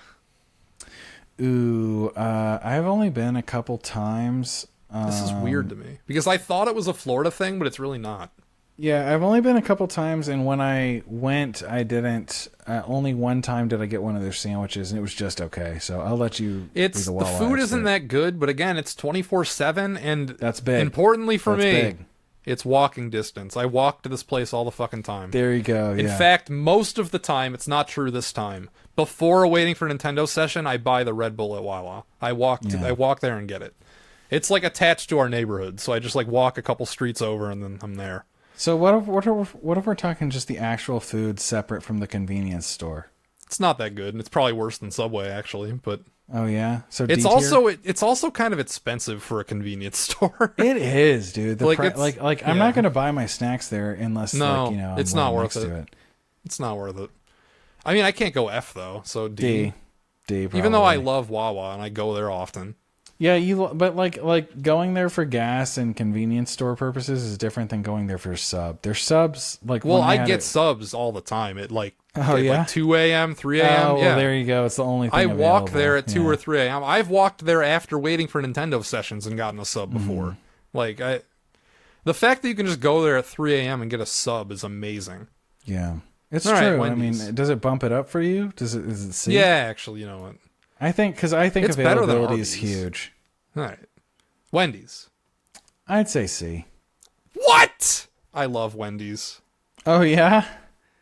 Ooh, I've only been a couple times. This is weird to me because I thought it was a Florida thing, but it's really not. Yeah, I've only been a couple times, and when I went, I didn't. Only one time did I get one of their sandwiches, and it was just okay. So I'll let you. The food isn't that good, but again, it's 24/7, and that's big. Importantly for me, it's walking distance. I walk to this place all the fucking time. There you go. In fact, most of the time, it's not true this time. Before waiting for a Nintendo session, I buy the Red Bull at Wawa. I walk there and get it. It's like attached to our neighborhood, so I just like walk a couple streets over, and then I'm there. So what if we're talking just the actual food separate from the convenience store? It's not that good, and it's probably worse than Subway actually. But oh yeah, so it's also kind of expensive for a convenience store. It is, dude. I'm not gonna buy my snacks there unless it's not worth it. It's not worth it. I mean, I can't go F though, so D. Even though I love Wawa and I go there often. Yeah, but like going there for gas and convenience store purposes is different than going there for sub. Their subs I get subs all the time at like 2 a.m., 3 a.m. Oh, well, there you go. It's the only thing I walk there at 2 or 3 a.m. I've walked there after waiting for Nintendo sessions and gotten a sub before. The fact that you can just go there at 3 a.m. and get a sub is amazing. Yeah, it's true. Right, I mean, does it bump it up for you? Is it C? Yeah, actually, you know what? I think it's availability is huge. All right. Wendy's. I'd say C. What? I love Wendy's. Oh, yeah?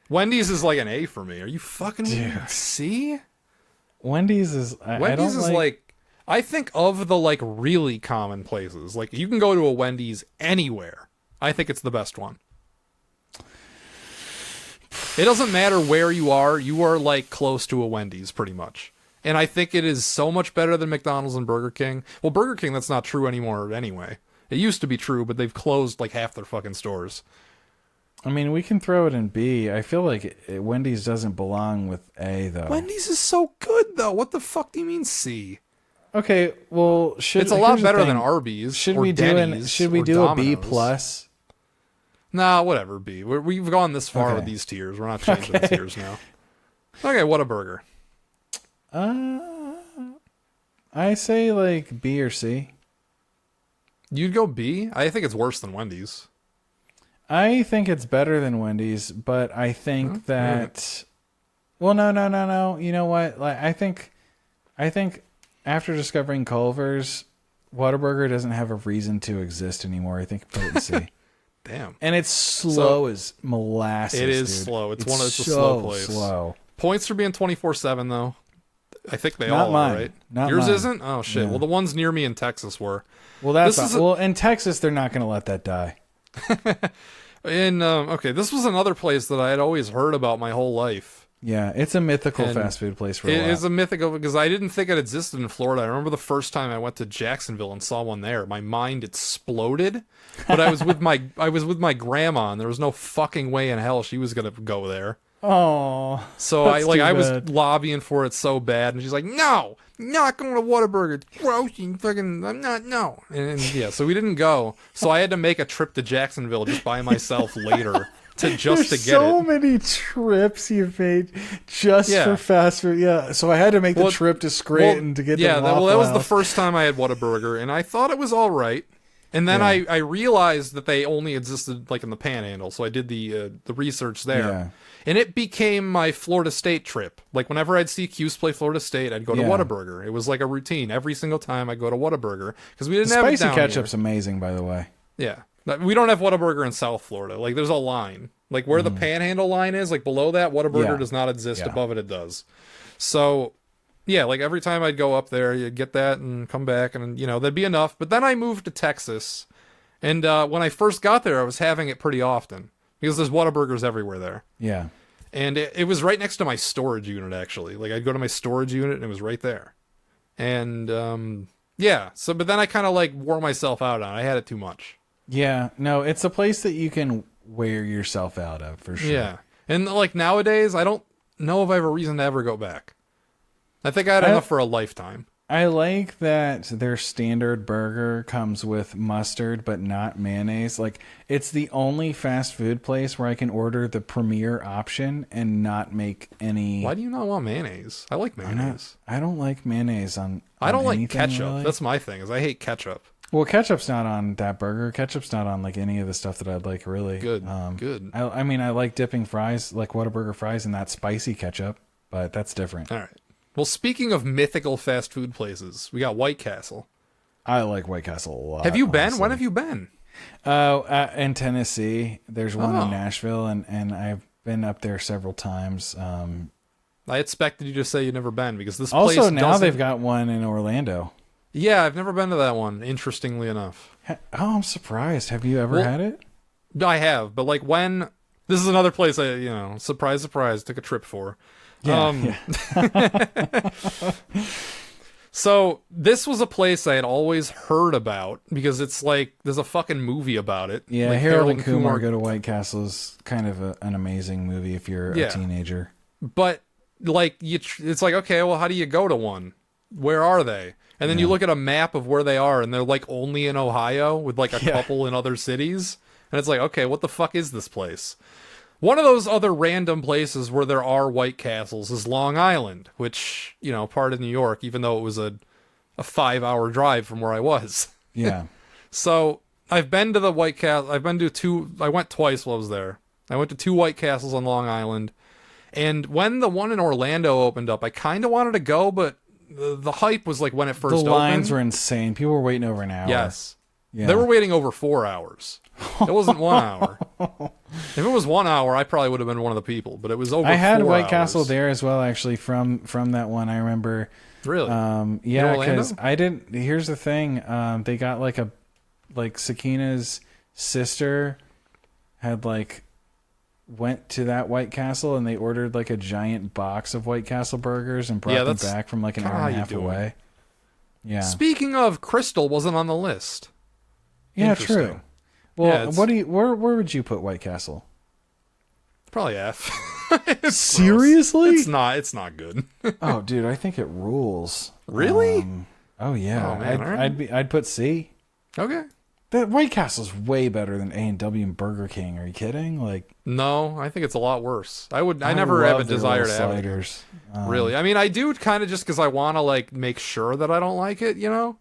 Wendy's is like an A for me. Are you fucking C? Wendy's is... I think of the like really common places. Like you can go to a Wendy's anywhere. I think it's the best one. It doesn't matter where you are like close to a Wendy's pretty much. And I think it is so much better than McDonald's and Burger King. Well, Burger King, that's not true anymore anyway. It used to be true, but they've closed like half their fucking stores. I mean, we can throw it in B. I feel like Wendy's doesn't belong with A, though. Wendy's is so good, though. What the fuck do you mean C? Okay, well, it's a lot better than Arby's. Should we do a B plus? Nah, whatever. B. We've gone this far with these tiers. We're not changing the tiers now. Okay, Whataburger. I say like B or C. You'd go B? I think it's worse than Wendy's. I think it's better than Wendy's, but I think that. Well, no. You know what? Like, I think after discovering Culver's, Whataburger doesn't have a reason to exist anymore. I think put it in C. Damn. And it's slow as molasses. It is dude. Slow. It's a slow place. Slow. Points for being 24/7 though. I think they Not all mine. are, right? Not Yours mine. isn't? Oh shit. Yeah. Well, the ones near me in Texas were. Well, in Texas they're not going to let that die. This was another place that I had always heard about my whole life. Yeah, it's a mythical fast food place for a while. It is a mythical because I didn't think it existed in Florida. I remember the first time I went to Jacksonville and saw one there. My mind exploded. But I was with my grandma, and there was no fucking way in hell she was gonna go there. Oh, so I was lobbying for it so bad, and she's like, "No, not going to Whataburger. It's gross and fucking. I'm not. No." And yeah, so we didn't go. So I had to make a trip to Jacksonville just by myself later to get it. So many trips you've made just for fast food. Yeah, so I had to make the trip to Scranton to get. Yeah, that was the first time I had Whataburger, and I thought it was all right. And then I realized that they only existed like in the Panhandle, so I did the research there. Yeah. And it became my Florida State trip. Like whenever I'd see Cuse play Florida State, I'd go to Whataburger. It was like a routine. Every single time I go to Whataburger because we didn't have it down spicy ketchup's amazing, by the way. Yeah, we don't have Whataburger in South Florida. Like there's a line, like where the Panhandle line is, like below that Whataburger does not exist. Yeah. Above it does. So yeah, like every time I'd go up there, you'd get that and come back, and that'd be enough. But then I moved to Texas, and when I first got there, I was having it pretty often. Because there's Whataburgers everywhere there. Yeah. And it was right next to my storage unit, actually. Like, I'd go to my storage unit, and it was right there. And, Yeah. So, but then I kind of like wore myself out on it. I had it too much. Yeah, no, it's a place that you can wear yourself out of for sure. Yeah. And like nowadays, I don't know if I have a reason to ever go back. I think I had enough for a lifetime. I like that their standard burger comes with mustard but not mayonnaise. Like, it's the only fast food place where I can order the premier option and not make any... Why do you not want mayonnaise? I like mayonnaise. I don't like mayonnaise on I don't like anything, ketchup. really. That's my thing, is I hate ketchup. Well, ketchup's not on that burger. Ketchup's not on like any of the stuff that I'd like, really. Good. Good. I mean, I like dipping fries, like Whataburger fries, in that spicy ketchup, but that's different. All right. Well, speaking of mythical fast food places, we got White Castle. I like White Castle a lot. Have you been? honestly. When have you been? In Tennessee. There's one Oh. in Nashville, and I've been up there several times. I expected you to say you've never been because this Also, place now doesn't... they've got one in Orlando. Yeah, I've never been to that one, interestingly enough. Oh, I'm surprised. Have you ever had it? I have, but like when... This is another place I, surprise, surprise, took a trip for. Yeah. So this was a place I had always heard about because it's like there's a fucking movie about it. Yeah, like Harold and Kumar Go to White Castle is kind of an amazing movie if you're a teenager. But like it's like, okay, well, how do you go to one? Where are they? And then you look at a map of where they are, and they're like only in Ohio with like a couple in other cities, and it's like, okay, what the fuck is this place? One of those other random places where there are White Castles is Long Island, which, part of New York, even though it was a 5-hour drive from where I was. Yeah. So I've been to the White Castle. I've been to two. I went twice while I was there. I went to 2 White Castles on Long Island. And when the one in Orlando opened up, I kind of wanted to go, but the hype was like when it first opened. The lines were insane. People were waiting over an hour. Yes. Yeah. They were waiting over 4 hours. It wasn't 1 hour. If it was 1 hour, I probably would have been one of the people, but it was over 4 hours. I had White Castle there as well, actually, from that one. I remember. Really? Yeah, because I didn't. Here's the thing. They got like Sakina's sister had went to that White Castle and they ordered like a giant box of White Castle burgers and brought them back from like an hour and a half away. Yeah. Speaking of, Crystal wasn't on the list. Yeah, true. Well, where would you put White Castle? Probably F. Seriously? It's not good. Oh, dude, I think it rules. Really? Oh yeah. Oh, man, I'd put C. Okay. That White Castle's way better than A&W and Burger King. Are you kidding? No, I think it's a lot worse. I never have a desire to have sliders. Really? I mean, I do kind of just because I want to make sure that I don't like it, yeah,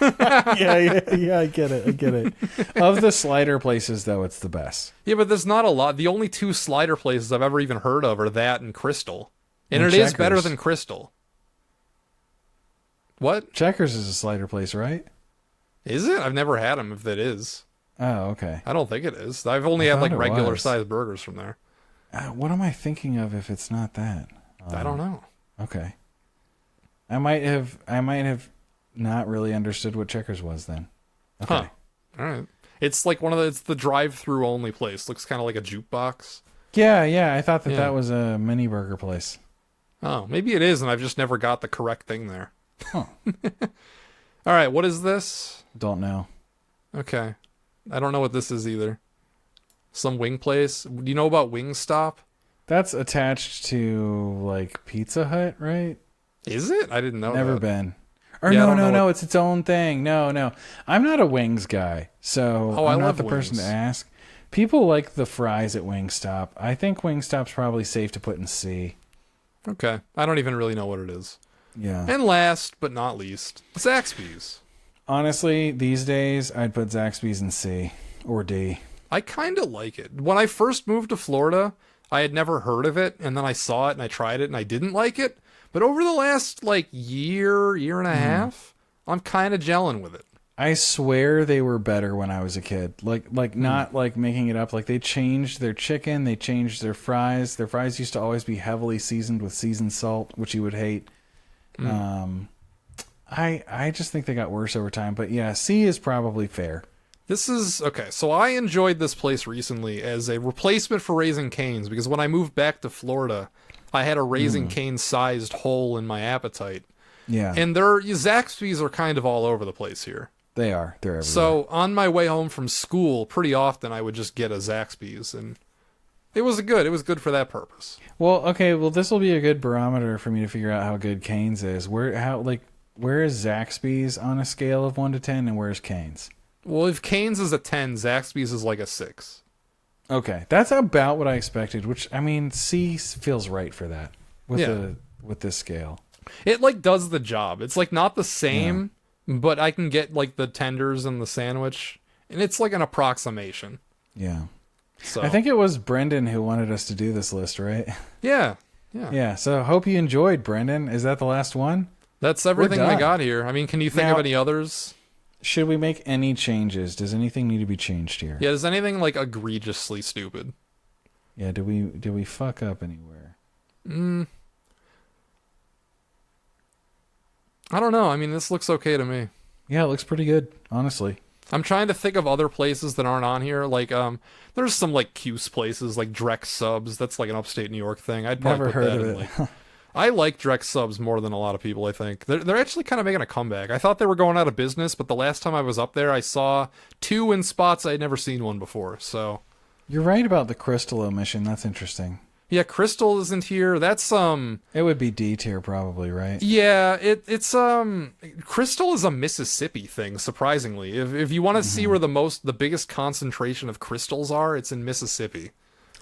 I get it. Of the slider places, though, it's the best. Yeah, but there's not a lot. The only 2 slider places I've ever even heard of are that and Crystal. And it Checkers. is better than Crystal. What? Checkers is a slider place, right? Is it? I've never had them, if that is. Oh, okay. I don't think it is. I've only had regular sized burgers from there. What am I thinking of if it's not that? I don't know. Okay. I might have not really understood what Checkers was then. Okay. Huh. All right. It's like it's the drive-through only place. Looks kind of like a jukebox. Yeah. I thought that was a mini burger place. Oh, maybe it is, and I've just never got the correct thing there. Huh. All right, what is this? Don't know. Okay. I don't know what this is either. Some wing place? Do you know about Wingstop? That's attached to Pizza Hut, right? Is it? I didn't know Never that. been. Or Yeah, no, it's its own thing. No. I'm not a wings guy, so I'm not the person to ask. People like the fries at Wingstop. I think Wingstop's probably safe to put in C. Okay. I don't even really know what it is. Yeah. And last but not least, Zaxby's. Honestly, these days, I'd put Zaxby's in C or D. I kind of like it. When I first moved to Florida, I had never heard of it, and then I saw it and I tried it and I didn't like it. But over the last year and a half, I'm kind of gelling with it. I swear they were better when I was a kid. Not making it up. They changed their chicken, they changed their fries. Their fries used to always be heavily seasoned with seasoned salt, which you would hate. I just think they got worse over time. But yeah, C is probably fair. This is okay. So I enjoyed this place recently as a replacement for Raising Cane's because when I moved back to Florida, I had a Raising Cane's sized hole in my appetite. Yeah. And their Zaxby's are kind of all over the place here. They are. They're everywhere. So on my way home from school, pretty often I would just get a Zaxby's, and it was good. It was good for that purpose. Well, okay. Well, this will be a good barometer for me to figure out how good Cane's is. Where is Zaxby's on a scale of 1 to 10, and where's Cane's? Well, if Cane's is a 10, Zaxby's is like a 6. Okay, that's about what I expected. Which, I mean, C feels right for that with this scale. It like does the job. It's like not the same, but I can get like the tenders and the sandwich, and it's like an approximation. Yeah. So I think it was Brendan who wanted us to do this list, right? Yeah. Yeah. So hope you enjoyed, Brendan. Is that the last one? That's everything we got here. I mean, can you think of any others? Should we make any changes? Does anything need to be changed here? Yeah, is anything like egregiously stupid? Yeah, do we fuck up anywhere? I don't know. I mean, this looks okay to me. Yeah, it looks pretty good, honestly. I'm trying to think of other places that aren't on here. Like, there's some like Cuse places, like Drex Subs. That's like an upstate New York thing. I'd probably Never put heard that of in. it. Like, I like Drex Subs more than a lot of people. I think they're actually kind of making a comeback. I thought they were going out of business, but the last time I was up there, I saw 2 in spots I'd never seen one before. So You're right about the Crystal omission. That's interesting. yeah, Crystal isn't here. That's It would be D tier probably, right? Yeah, it's Crystal is a Mississippi thing, surprisingly. If you want to see where the biggest concentration of crystals are, it's in Mississippi.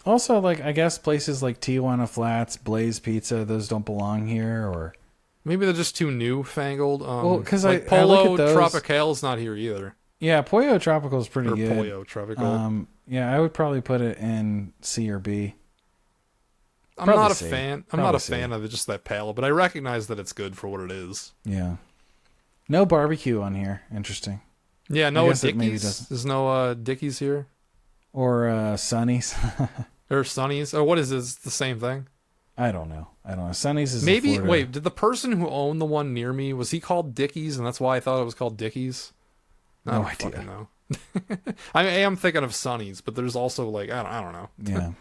Also, like, I guess places like Tijuana Flats, Blaze Pizza, those don't belong here, or Maybe they're just too newfangled. Well, 'cause like I look Polo at those- Tropicale's not here either. yeah, Pollo Tropical is pretty Or good. Pollo Tropical. Yeah, I would probably put it in C or B. I'm probably not a C. fan. I'm Probably not a C. fan of just that palette, but I recognize that it's good for what it is. Yeah. No barbecue on here. Interesting. Yeah, no guess it maybe Dickies. doesn't. There's no Dickies here. Or Sonny's. Or Sonny's. Oh, what is this? The same thing? I don't know. Sonny's is Maybe. in Florida. Wait, did the person who owned the one near me, was he called Dickies, and that's why I thought it was called Dickies? I No don't idea. fucking know. I am thinking of Sonny's, but there's also like I don't know. Yeah.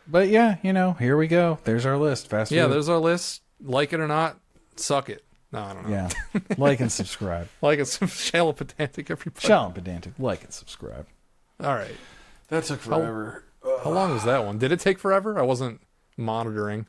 But yeah, here we go. There's our list. Fast Yeah, food. there's our list. Like it or not, suck it. No, I don't know. Yeah. Like and subscribe. Like it's shallow pedantic, everybody. Shallow and pedantic. Like and subscribe. All right. That took forever. How long was that one? Did it take forever? I wasn't monitoring.